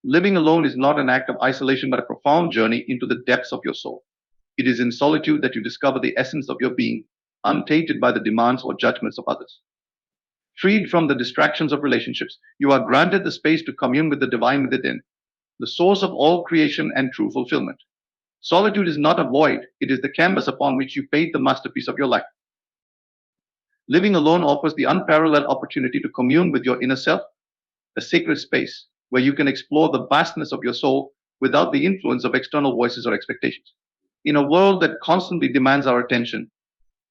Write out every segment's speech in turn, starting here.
Living alone is not an act of isolation but a profound journey into the depths of your soul. It is in solitude that you discover the essence of your being, untainted by the demands or judgments of others. Freed from the distractions of relationships, you are granted the space to commune with the divine within, the source of all creation and true fulfillment. Solitude is not a void, it is the canvas upon which you paint the masterpiece of your life. Living alone offers the unparalleled opportunity to commune with your inner self, a sacred space where you can explore the vastness of your soul without the influence of external voices or expectations. In a world that constantly demands our attention,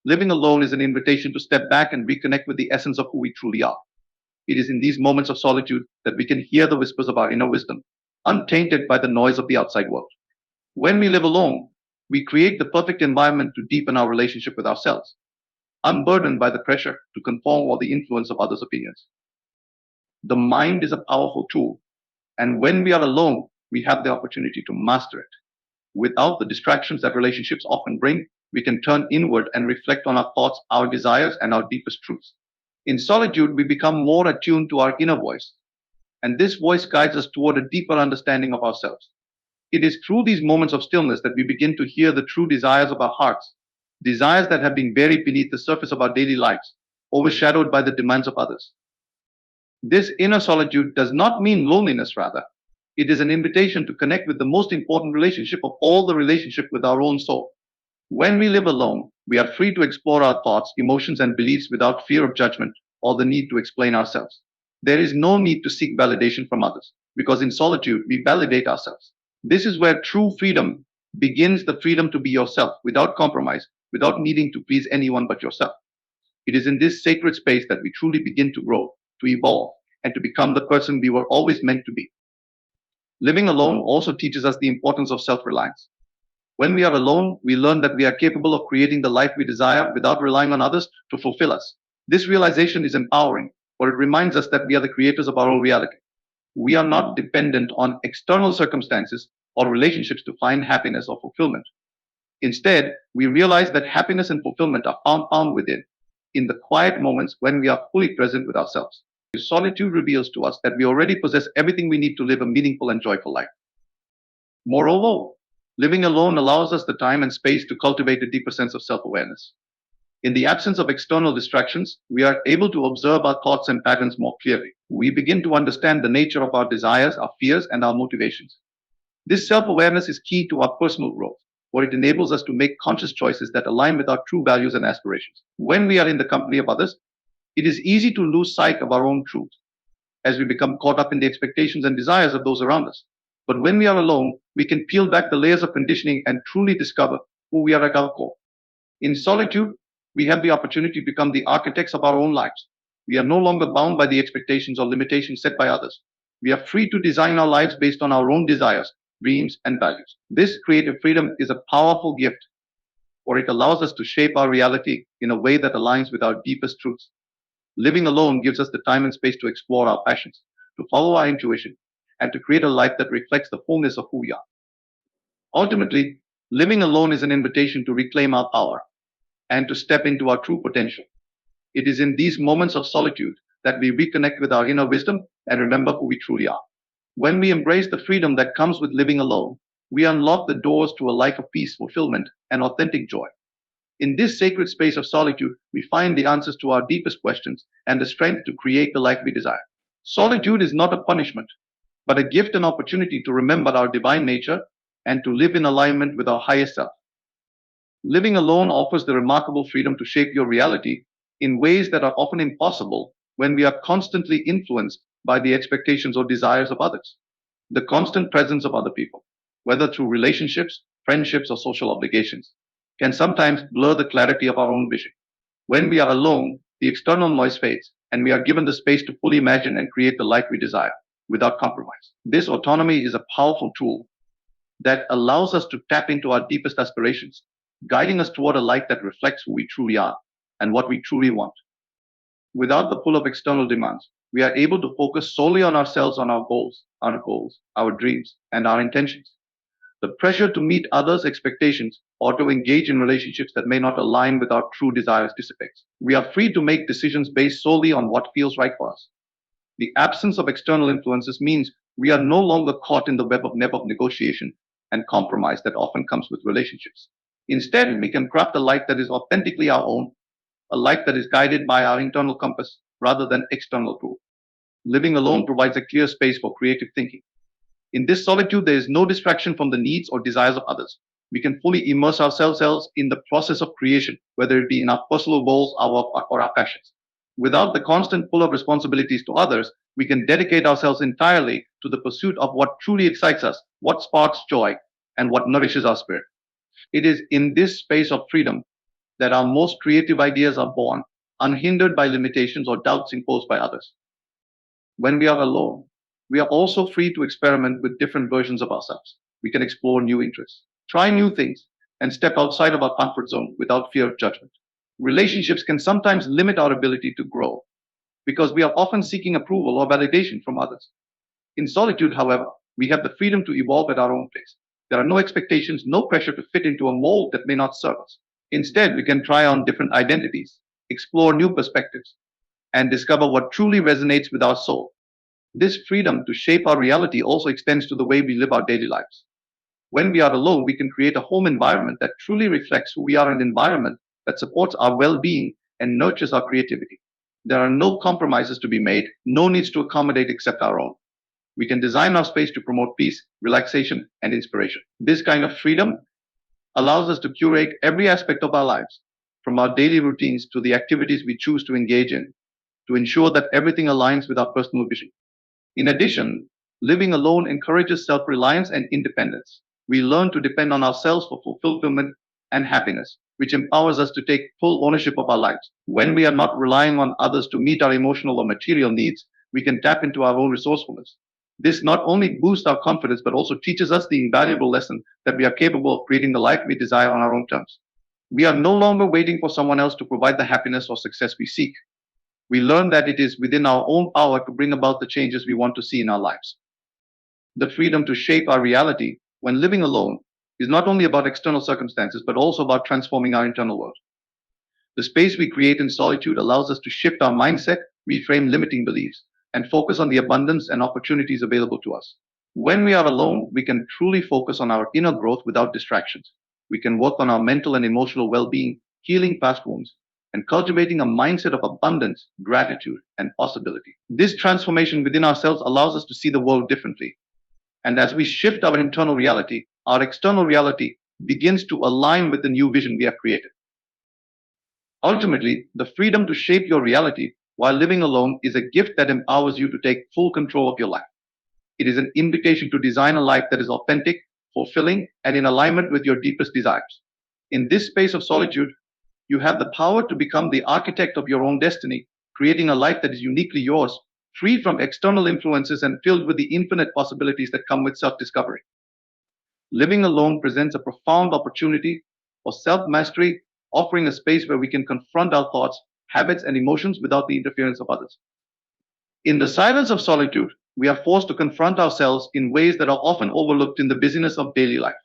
living alone is an invitation to step back and reconnect with the essence of who we truly are. It is in these moments of solitude that we can hear the whispers of our inner wisdom, untainted by the noise of the outside world. When we live alone, we create the perfect environment to deepen our relationship with ourselves, unburdened by the pressure to conform or the influence of others' opinions. The mind is a powerful tool, and when we are alone, we have the opportunity to master it. Without the distractions that relationships often bring, we can turn inward and reflect on our thoughts, our desires, and our deepest truths. In solitude, we become more attuned to our inner voice, and this voice guides us toward a deeper understanding of ourselves. It is through these moments of stillness that we begin to hear the true desires of our hearts, desires that have been buried beneath the surface of our daily lives, overshadowed by the demands of others. This inner solitude does not mean loneliness, rather. It is an invitation to connect with the most important relationship of all, the relationship with our own soul. When we live alone, we are free to explore our thoughts, emotions, and beliefs without fear of judgment or the need to explain ourselves. There is no need to seek validation from others, because in solitude, we validate ourselves. This is where true freedom begins, the freedom to be yourself without compromise, without needing to please anyone but yourself. It is in this sacred space that we truly begin to grow, to evolve, and to become the person we were always meant to be. Living alone also teaches us the importance of self-reliance. When we are alone, we learn that we are capable of creating the life we desire without relying on others to fulfill us. This realization is empowering, for it reminds us that we are the creators of our own reality. We are not dependent on external circumstances or relationships to find happiness or fulfillment. Instead, we realize that happiness and fulfillment are found within, in the quiet moments when we are fully present with ourselves. Solitude reveals to us that we already possess everything we need to live a meaningful and joyful life. Moreover, living alone allows us the time and space to cultivate a deeper sense of self-awareness. In the absence of external distractions, we are able to observe our thoughts and patterns more clearly. We begin to understand the nature of our desires, our fears, and our motivations. This self-awareness is key to our personal growth, for it enables us to make conscious choices that align with our true values and aspirations. When we are in the company of others, it is easy to lose sight of our own truth, as we become caught up in the expectations and desires of those around us. But when we are alone, we can peel back the layers of conditioning and truly discover who we are at our core. In solitude, we have the opportunity to become the architects of our own lives. We are no longer bound by the expectations or limitations set by others. We are free to design our lives based on our own desires, dreams, and values. This creative freedom is a powerful gift, for it allows us to shape our reality in a way that aligns with our deepest truths. Living alone gives us the time and space to explore our passions, to follow our intuition, and to create a life that reflects the fullness of who we are. Ultimately, living alone is an invitation to reclaim our power and to step into our true potential. It is in these moments of solitude that we reconnect with our inner wisdom and remember who we truly are. When we embrace the freedom that comes with living alone, we unlock the doors to a life of peace, fulfillment, and authentic joy. In this sacred space of solitude, we find the answers to our deepest questions and the strength to create the life we desire. Solitude is not a punishment, but a gift and opportunity to remember our divine nature and to live in alignment with our highest self. Living alone offers the remarkable freedom to shape your reality in ways that are often impossible when we are constantly influenced by the expectations or desires of others. The constant presence of other people, whether through relationships, friendships, or social obligations, can sometimes blur the clarity of our own vision. When we are alone, the external noise fades, and we are given the space to fully imagine and create the life we desire without compromise. This autonomy is a powerful tool that allows us to tap into our deepest aspirations, guiding us toward a life that reflects who we truly are and what we truly want. Without the pull of external demands, we are able to focus solely on ourselves, on our goals, our dreams, and our intentions. The pressure to meet others' expectations or to engage in relationships that may not align with our true desires dissipates. We are free to make decisions based solely on what feels right for us. The absence of external influences means We are no longer caught in the web of negotiation and compromise that often comes with relationships. Instead, we can craft a life that is authentically our own, a life that is guided by our internal compass rather than external rule. Living alone provides a clear space for creative thinking. In this solitude, there is no distraction from the needs or desires of others. We can fully immerse ourselves in the process of creation, whether it be in our personal goals or our passions. Without the constant pull of responsibilities to others, we can dedicate ourselves entirely to the pursuit of what truly excites us, what sparks joy, and what nourishes our spirit. It is in this space of freedom that our most creative ideas are born, unhindered by limitations or doubts imposed by others. When we are alone, we are also free to experiment with different versions of ourselves. We can explore new interests, try new things, and step outside of our comfort zone without fear of judgment. Relationships can sometimes limit our ability to grow because we are often seeking approval or validation from others. In solitude, however, we have the freedom to evolve at our own pace. There are no expectations, no pressure to fit into a mold that may not serve us. Instead, we can try on different identities, explore new perspectives, and discover what truly resonates with our soul. This freedom to shape our reality also extends to the way we live our daily lives. When we are alone, we can create a home environment that truly reflects who we are, an environment that supports our well being and nurtures our creativity. There are no compromises to be made, no needs to accommodate except our own. We can design our space to promote peace, relaxation, and inspiration. This kind of freedom allows us to curate every aspect of our lives, from our daily routines to the activities we choose to engage in, to ensure that everything aligns with our personal vision. In addition, living alone encourages self reliance and independence. We learn to depend on ourselves for fulfillment and happiness, which empowers us to take full ownership of our lives. When we are not relying on others to meet our emotional or material needs, we can tap into our own resourcefulness. This not only boosts our confidence, but also teaches us the invaluable lesson that we are capable of creating the life we desire on our own terms. We are no longer waiting for someone else to provide the happiness or success we seek. We learn that it is within our own power to bring about the changes we want to see in our lives. The freedom to shape our reality when living alone is not only about external circumstances, but also about transforming our internal world. The space we create in solitude allows us to shift our mindset, reframe limiting beliefs, and focus on the abundance and opportunities available to us. When we are alone, we can truly focus on our inner growth without distractions. We can work on our mental and emotional well being, healing past wounds, and cultivating a mindset of abundance, gratitude, and possibility. This transformation within ourselves allows us to see the world differently. And as we shift our internal reality, our external reality begins to align with the new vision we have created. Ultimately, the freedom to shape your reality while living alone is a gift that empowers you to take full control of your life. It is an invitation to design a life that is authentic, fulfilling, and in alignment with your deepest desires. In this space of solitude, you have the power to become the architect of your own destiny, creating a life that is uniquely yours, free from external influences and filled with the infinite possibilities that come with self discovery. Living alone presents a profound opportunity for self mastery, offering a space where we can confront our thoughts, habits, and emotions without the interference of others. In the silence of solitude, we are forced to confront ourselves in ways that are often overlooked in the busyness of daily life.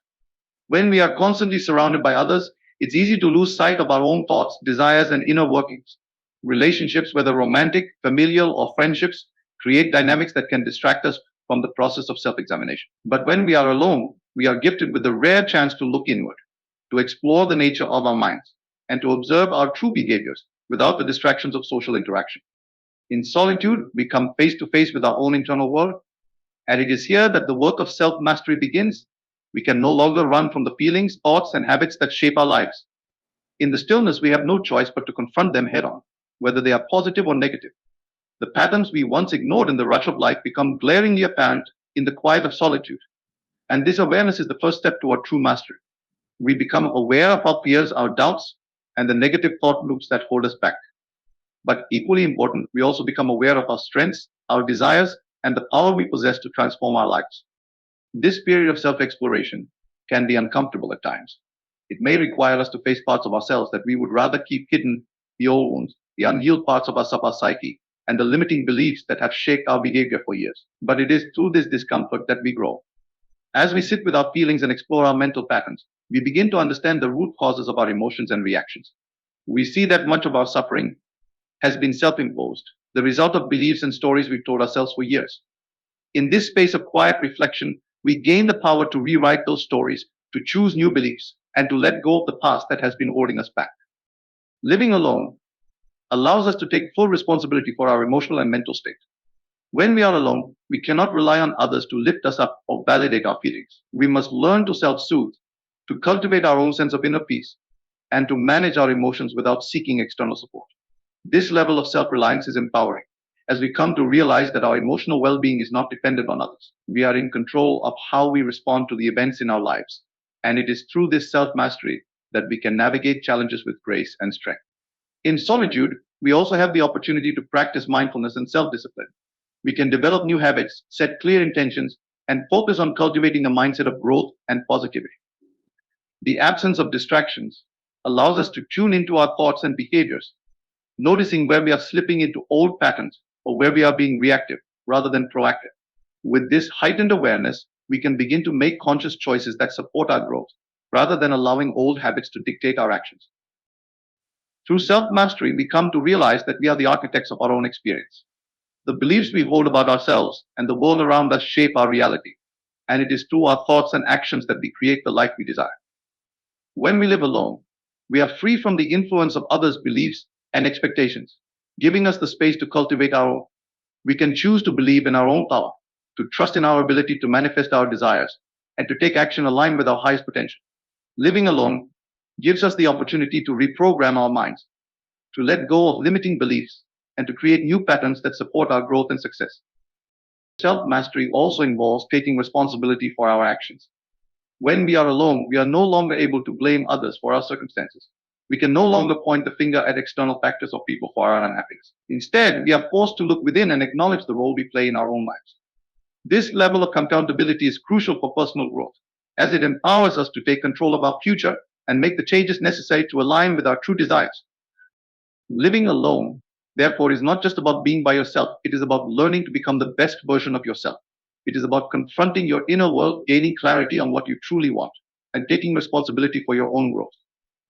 When we are constantly surrounded by others, it's easy to lose sight of our own thoughts, desires, and inner workings. Relationships, whether romantic, familial, or friendships, create dynamics that can distract us from the process of self examination. But when we are alone, we are gifted with the rare chance to look inward, to explore the nature of our minds, and to observe our true behaviors without the distractions of social interaction. In solitude, we come face to face with our own internal world, and it is here that the work of self mastery begins. We can no longer run from the feelings, thoughts, and habits that shape our lives. In the stillness, we have no choice but to confront them head on, whether they are positive or negative. The patterns we once ignored in the rush of life become glaringly apparent in the quiet of solitude. And this awareness is the first step toward true mastery. We become aware of our fears, our doubts, and the negative thought loops that hold us back. But equally important, we also become aware of our strengths, our desires, and the power we possess to transform our lives. This period of self exploration can be uncomfortable at times. It may require us to face parts of ourselves that we would rather keep hidden, the old wounds, the unhealed parts of our psyche, and the limiting beliefs that have shaped our behavior for years. But it is through this discomfort that we grow. As we sit with our feelings and explore our mental patterns, we begin to understand the root causes of our emotions and reactions. We see that much of our suffering has been self imposed, the result of beliefs and stories we've told ourselves for years. In this space of quiet reflection, we gain the power to rewrite those stories, to choose new beliefs, and to let go of the past that has been holding us back. Living alone allows us to take full responsibility for our emotional and mental state. When we are alone, we cannot rely on others to lift us up or validate our feelings. We must learn to self soothe, to cultivate our own sense of inner peace, and to manage our emotions without seeking external support. This level of self reliance is empowering as we come to realize that our emotional well being is not dependent on others. We are in control of how we respond to the events in our lives, and it is through this self mastery that we can navigate challenges with grace and strength. In solitude, we also have the opportunity to practice mindfulness and self discipline. We can develop new habits, set clear intentions, and focus on cultivating a mindset of growth and positivity. The absence of distractions allows us to tune into our thoughts and behaviors, noticing where we are slipping into old patterns or where we are being reactive rather than proactive. With this heightened awareness, we can begin to make conscious choices that support our growth rather than allowing old habits to dictate our actions. Through self mastery, we come to realize that we are the architects of our own experience. The beliefs we hold about ourselves and the world around us shape our reality, and it is through our thoughts and actions that we create the life we desire. When we live alone, we are free from the influence of others' beliefs and expectations, giving us the space to cultivate our own. We can choose to believe in our own power, to trust in our ability to manifest our desires, and to take action aligned with our highest potential. Living alone gives us the opportunity to reprogram our minds, to let go of limiting beliefs, and to create new patterns that support our growth and success. Self mastery also involves taking responsibility for our actions. When we are alone, we are no longer able to blame others for our circumstances. We can no longer point the finger at external factors or people for our unhappiness. Instead, we are forced to look within and acknowledge the role we play in our own lives. This level of accountability is crucial for personal growth, as it empowers us to take control of our future and make the changes necessary to align with our true desires. Living alone, therefore, is not just about being by yourself, it is about learning to become the best version of yourself. It is about confronting your inner world, gaining clarity on what you truly want, and taking responsibility for your own growth.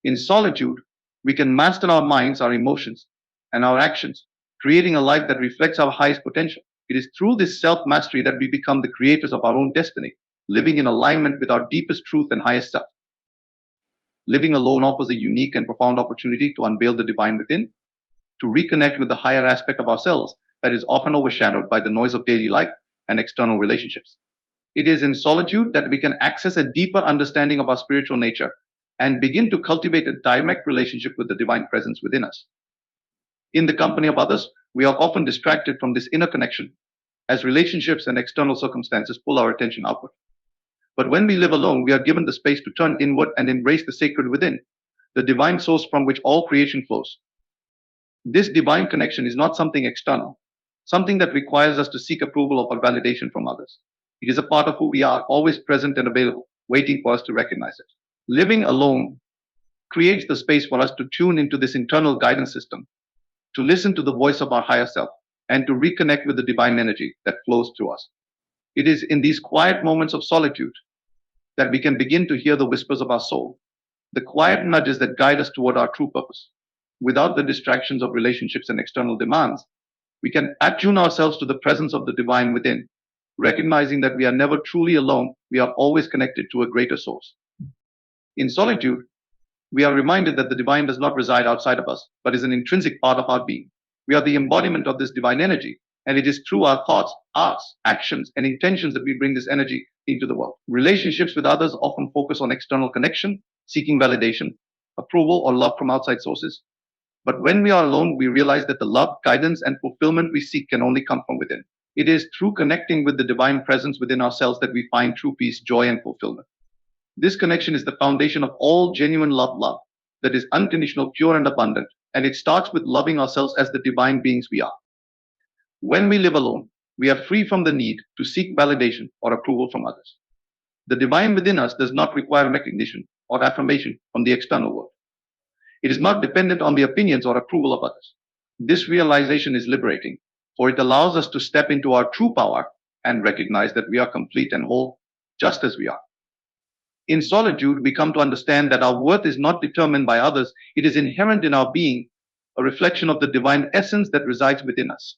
In solitude, we can master our minds, our emotions, and our actions, creating a life that reflects our highest potential. It is through this self mastery that we become the creators of our own destiny, living in alignment with our deepest truth and highest self. Living alone offers a unique and profound opportunity to unveil the divine within, to reconnect with the higher aspect of ourselves that is often overshadowed by the noise of daily life and external relationships. It is in solitude that we can access a deeper understanding of our spiritual nature and begin to cultivate a direct relationship with the divine presence within us. In the company of others, we are often distracted from this inner connection as relationships and external circumstances pull our attention outward. But when we live alone, we are given the space to turn inward and embrace the sacred within, the divine source from which all creation flows. This divine connection is not something external, something that requires us to seek approval or validation from others. It is a part of who we are, always present and available, waiting for us to recognize it. Living alone creates the space for us to tune into this internal guidance system, to listen to the voice of our higher self, and to reconnect with the divine energy that flows through us. It is in these quiet moments of solitude that we can begin to hear the whispers of our soul, the quiet nudges that guide us toward our true purpose. Without the distractions of relationships and external demands, we can attune ourselves to the presence of the divine within, recognizing that we are never truly alone, we are always connected to a greater source. In solitude, we are reminded that the divine does not reside outside of us, but is an intrinsic part of our being. We are the embodiment of this divine energy, and it is through our thoughts, arts, actions, and intentions that we bring this energy into the world. Relationships with others often focus on external connection, seeking validation, approval, or love from outside sources. But when we are alone, we realize that the love, guidance, and fulfillment we seek can only come from within. It is through connecting with the divine presence within ourselves that we find true peace, joy, and fulfillment. This connection is the foundation of all genuine love that is unconditional, pure, and abundant, and it starts with loving ourselves as the divine beings we are. When we live alone, we are free from the need to seek validation or approval from others. The divine within us does not require recognition or affirmation from the external world. It is not dependent on the opinions or approval of others. This realization is liberating, for it allows us to step into our true power and recognize that we are complete and whole just as we are. In solitude, we come to understand that our worth is not determined by others, it is inherent in our being, a reflection of the divine essence that resides within us.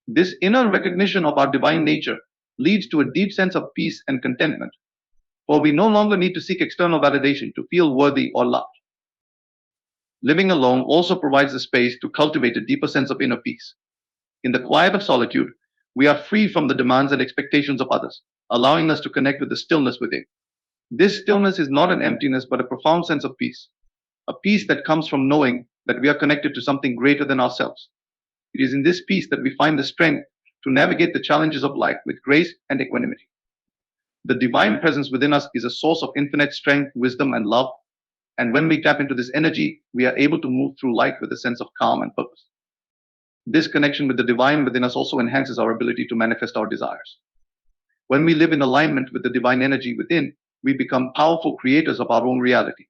This inner recognition of our divine nature leads to a deep sense of peace and contentment, for we no longer need to seek external validation to feel worthy or loved. Living alone also provides the space to cultivate a deeper sense of inner peace. In the quiet of solitude, we are free from the demands and expectations of others, allowing us to connect with the stillness within. This stillness is not an emptiness but a profound sense of peace, a peace that comes from knowing that we are connected to something greater than ourselves. It is in this peace that we find the strength to navigate the challenges of life with grace and equanimity. The divine presence within us is a source of infinite strength, wisdom, and love, and when we tap into this energy, we are able to move through life with a sense of calm and purpose. This connection with the divine within us also enhances our ability to manifest our desires. When we live in alignment with the divine energy within, we become powerful creators of our own reality.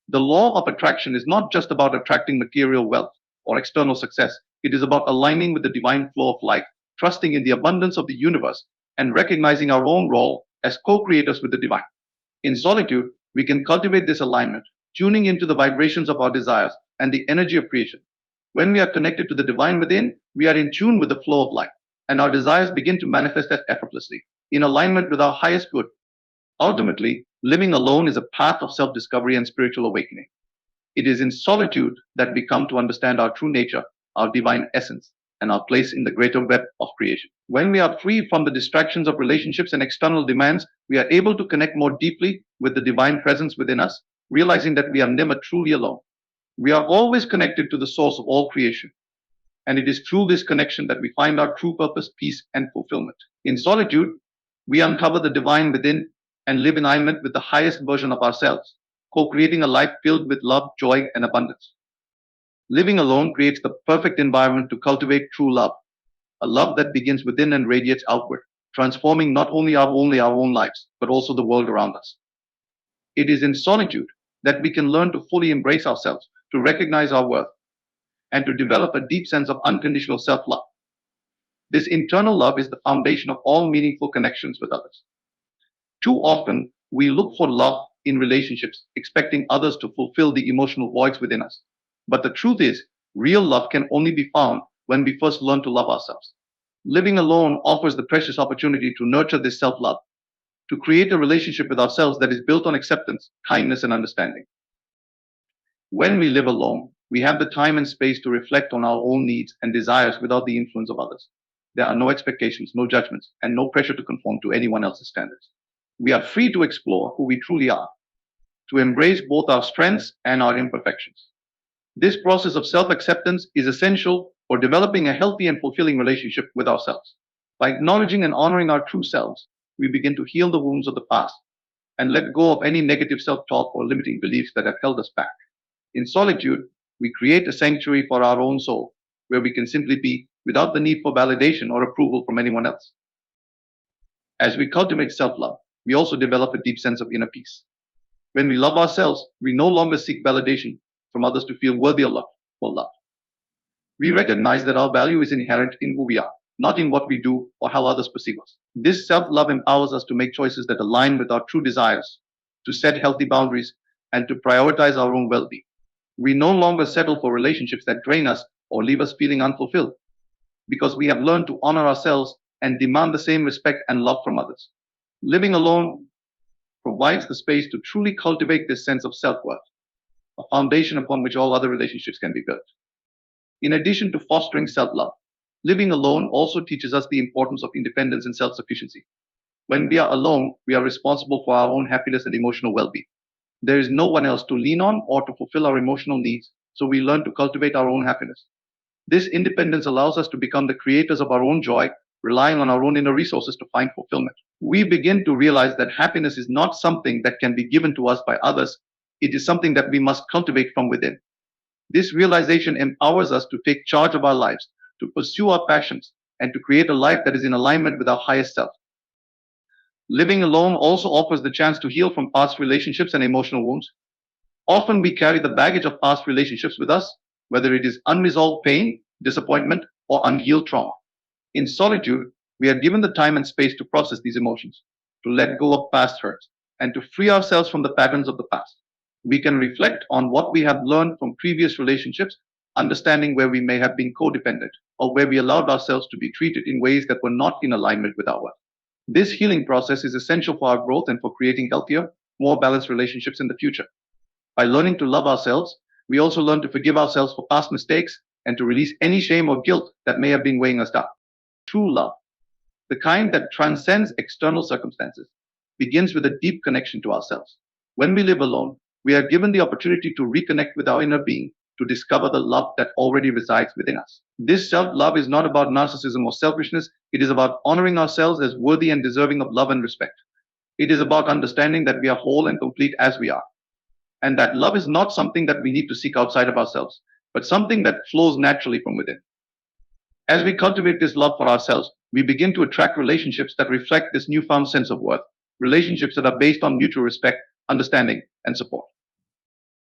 The law of attraction is not just about attracting material wealth or external success. It is about aligning with the divine flow of life, trusting in the abundance of the universe, and recognizing our own role as co-creators with the divine. In solitude, we can cultivate this alignment, tuning into the vibrations of our desires and the energy of creation. When we are connected to the divine within, we are in tune with the flow of life, and our desires begin to manifest effortlessly, in alignment with our highest good. Ultimately, living alone is a path of self-discovery and spiritual awakening. It is in solitude that we come to understand our true nature, our divine essence, and our place in the greater web of creation. When we are free from the distractions of relationships and external demands, we are able to connect more deeply with the divine presence within us, realizing that we are never truly alone. We are always connected to the source of all creation, and it is through this connection that we find our true purpose, peace, and fulfillment. In solitude, we uncover the divine within and live in alignment with the highest version of ourselves, co-creating a life filled with love, joy, and abundance. Living alone creates the perfect environment to cultivate true love, a love that begins within and radiates outward, transforming not only our own lives, but also the world around us. It is in solitude that we can learn to fully embrace ourselves, to recognize our worth, and to develop a deep sense of unconditional self-love. This internal love is the foundation of all meaningful connections with others. Too often, we look for love in relationships, expecting others to fulfill the emotional voids within us. But the truth is, real love can only be found when we first learn to love ourselves. Living alone offers the precious opportunity to nurture this self-love, to create a relationship with ourselves that is built on acceptance, kindness, and understanding. When we live alone, we have the time and space to reflect on our own needs and desires without the influence of others. There are no expectations, no judgments, and no pressure to conform to anyone else's standards. We are free to explore who we truly are, to embrace both our strengths and our imperfections. This process of self-acceptance is essential for developing a healthy and fulfilling relationship with ourselves. By acknowledging and honoring our true selves, we begin to heal the wounds of the past and let go of any negative self-talk or limiting beliefs that have held us back. In solitude, we create a sanctuary for our own soul, where we can simply be without the need for validation or approval from anyone else. As we cultivate self-love, we also develop a deep sense of inner peace. When we love ourselves, we no longer seek validation from others to feel worthy of love or love. We recognize that our value is inherent in who we are, not in what we do or how others perceive us. This self-love empowers us to make choices that align with our true desires, to set healthy boundaries, and to prioritize our own well-being. We no longer settle for relationships that drain us or leave us feeling unfulfilled, because we have learned to honor ourselves and demand the same respect and love from others. Living alone provides the space to truly cultivate this sense of self-worth, a foundation upon which all other relationships can be built. In addition to fostering self-love, living alone also teaches us the importance of independence and self-sufficiency. When we are alone, we are responsible for our own happiness and emotional well-being. There is no one else to lean on or to fulfill our emotional needs, so we learn to cultivate our own happiness. This independence allows us to become the creators of our own joy, relying on our own inner resources to find fulfillment. We begin to realize that happiness is not something that can be given to us by others. It is something that we must cultivate from within. This realization empowers us to take charge of our lives, to pursue our passions, and to create a life that is in alignment with our highest self. Living alone also offers the chance to heal from past relationships and emotional wounds. Often we carry the baggage of past relationships with us, whether it is unresolved pain, disappointment, or unhealed trauma. In solitude, we are given the time and space to process these emotions, to let go of past hurts, and to free ourselves from the patterns of the past. We can reflect on what we have learned from previous relationships, understanding where we may have been codependent or where we allowed ourselves to be treated in ways that were not in alignment with our worth. This healing process is essential for our growth and for creating healthier, more balanced relationships in the future. By learning to love ourselves, we also learn to forgive ourselves for past mistakes and to release any shame or guilt that may have been weighing us down. True love, the kind that transcends external circumstances, begins with a deep connection to ourselves. When we live alone, we are given the opportunity to reconnect with our inner being, to discover the love that already resides within us. This self love is not about narcissism or selfishness, it is about honoring ourselves as worthy and deserving of love and respect. It is about understanding that we are whole and complete as we are, and that love is not something that we need to seek outside of ourselves, but something that flows naturally from within. As we cultivate this love for ourselves, we begin to attract relationships that reflect this newfound sense of worth, relationships that are based on mutual respect, understanding, and support.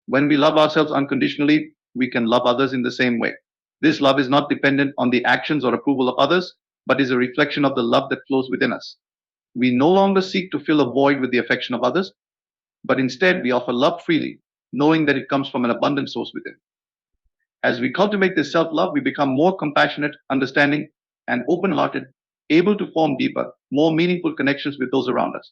When we love ourselves unconditionally, we can love others in the same way. This love is not dependent on the actions or approval of others, but is a reflection of the love that flows within us. We no longer seek to fill a void with the affection of others, but instead we offer love freely, knowing that it comes from an abundant source within. As we cultivate this self love, we become more compassionate, understanding, and open hearted, able to form deeper, more meaningful connections with those around us.